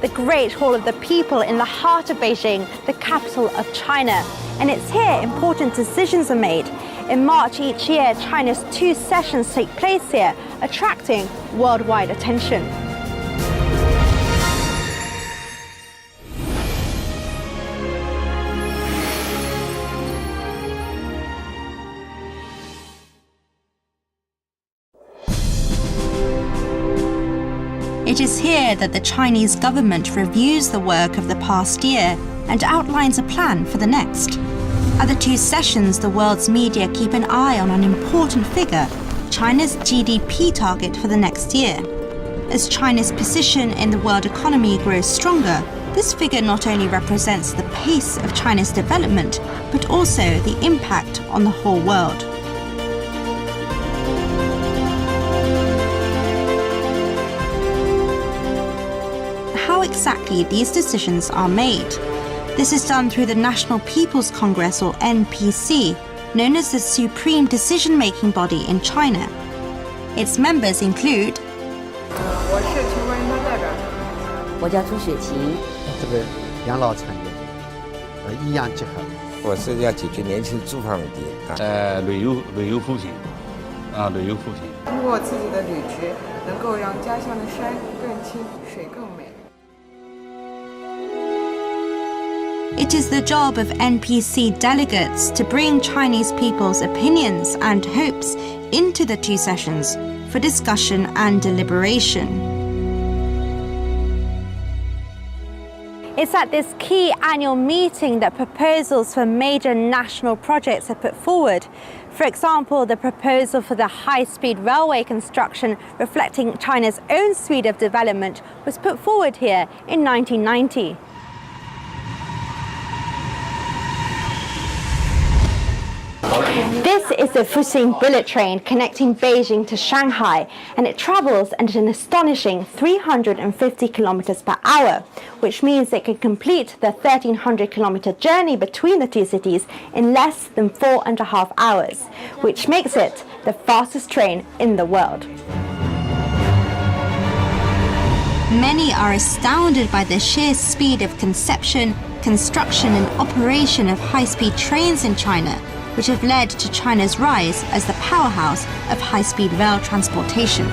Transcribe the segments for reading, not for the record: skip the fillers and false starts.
at the Great Hall of the People in the heart of Beijing, the capital of China. And it's here important decisions are made. In March each year, China's 2 sessions take place here, attracting worldwide attention. It is here that the Chinese government reviews the work of the past year and outlines a plan for the next. At the 2 sessions, the world's media keep an eye on an important figure, China's GDP target for the next year. As China's position in the world economy grows stronger, this figure not only represents the pace of China's development, but also the impact on the whole world. How exactly these decisions are made. This is done through the National People's Congress, or NPC, known as the supreme decision-making body in China. Its members include 我是全国人大代表。我叫朱雪琴。这个养老产业，医养结合。我是要解决年轻住房问题旅游扶贫，旅游扶贫。通过自己的履职，能够让家乡的山更青，水更美。 It is the job of NPC delegates to bring Chinese people's opinions and hopes into the 2 sessions for discussion and deliberation. It's at this key annual meeting that proposals for major national projects are put forward. For example, the proposal for the high-speed railway construction reflecting China's own speed of development was put forward here in 1990. This is the Fuxing bullet train connecting Beijing to Shanghai, and it travels at an astonishing 350 kilometers per hour, which means it can complete the 1,300-kilometer journey between the 2 cities in less than 4.5 hours, which makes it the fastest train in the world. Many are astounded by the sheer speed of conception, construction and operation of high-speed trains in China, which have led to China's rise as the powerhouse of high-speed rail transportation.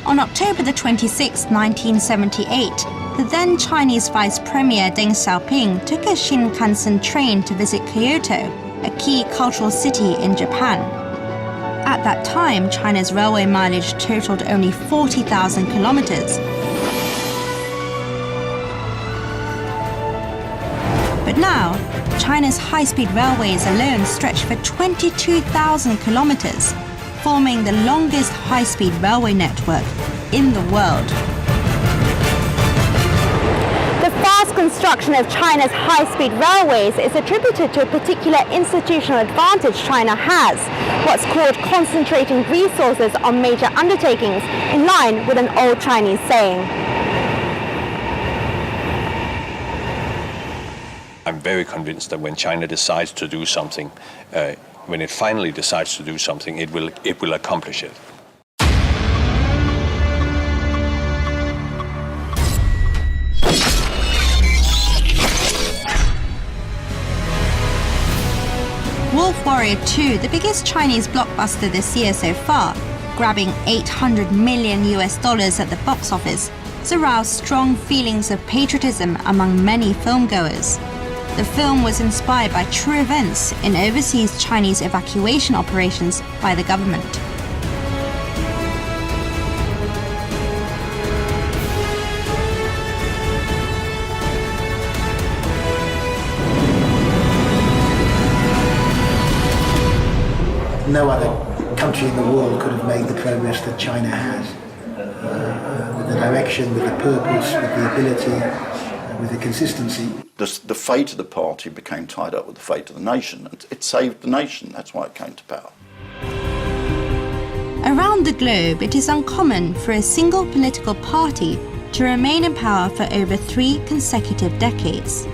On October the 26th, 1978, the then Chinese Vice Premier Deng Xiaoping took a Shinkansen train to visit Kyoto, a key cultural city in Japan. At that time, China's railway mileage totaled only 40,000 kilometers. But now, China's high-speed railways alone stretch for 22,000 kilometers, forming the longest high-speed railway network in the world. The fast construction of China's high-speed railways is attributed to a particular institutional advantage China has, what's called concentrating resources on major undertakings, in line with an old Chinese saying. I'm very convinced that when China decides to do something, when it finally decides to do something, it will accomplish it. Wolf Warrior 2, the biggest Chinese blockbuster this year so far, grabbing $800 million at the box office, has aroused strong feelings of patriotism among many filmgoers. The film was inspired by true events in overseas Chinese evacuation operations by the government. No other country in the world could have made the progress that China has, with the direction, with the purpose, with the ability, with the consistency. The fate of the party became tied up with the fate of the nation. It saved the nation, that's why it came to power. Around the globe, it is uncommon for a single political party to remain in power for over 3 consecutive decades.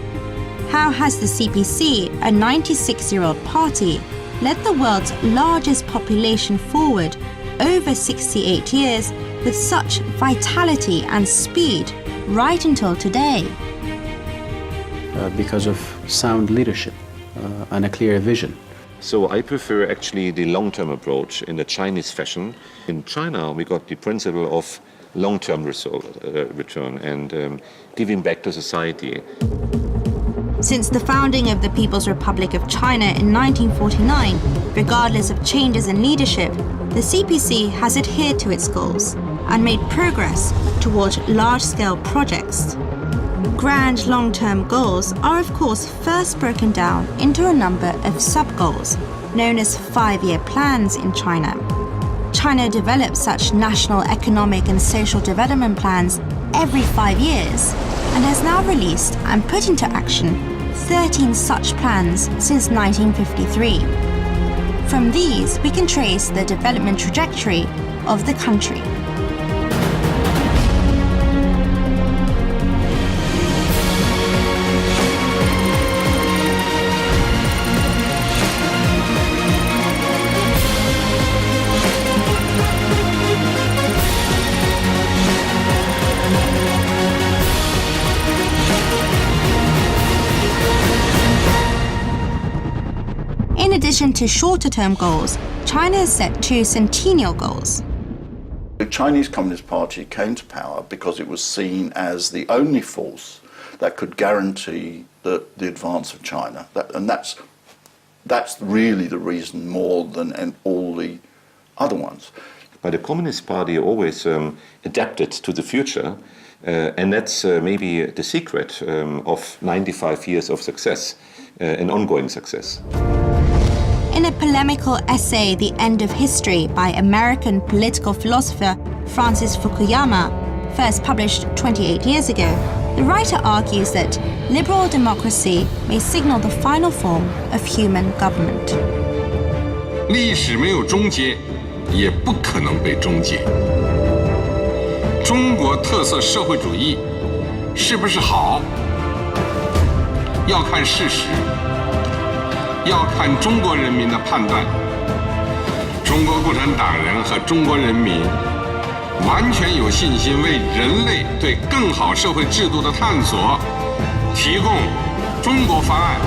How has the CPC, a 96-year-old party, led the world's largest population forward over 68 years with such vitality and speed right until today? Because of sound leadership and a clear vision. So I prefer actually the long-term approach in the Chinese fashion. In China, we got the principle of long-term return and giving back to society. Since the founding of the People's Republic of China in 1949, regardless of changes in leadership, the CPC has adhered to its goals and made progress toward large-scale projects. Grand long-term goals are of course first broken down into a number of sub-goals, known as 5-year plans in China. China develops such national economic and social development plans every 5 years and has now released and put into action 13 such plans since 1953. From these, we can trace the development trajectory of the country. In addition to shorter-term goals, China has set 2 centennial goals. The Chinese Communist Party came to power because it was seen as the only force that could guarantee the advance of China. And that's really the reason more than all the other ones. But the Communist Party always adapted to the future, and that's maybe the secret of 95 years of success and ongoing success. In a polemical essay, The End of History, by American political philosopher Francis Fukuyama, first published 28 years ago, the writer argues that liberal democracy may signal the final form of human government. 历史没有终结，也不可能被终结。中国特色社会主义是不是好，要看事实。要看中国人民的判断。中国共产党人和中国人民完全有信心为人类对更好社会制度的探索提供中国方案。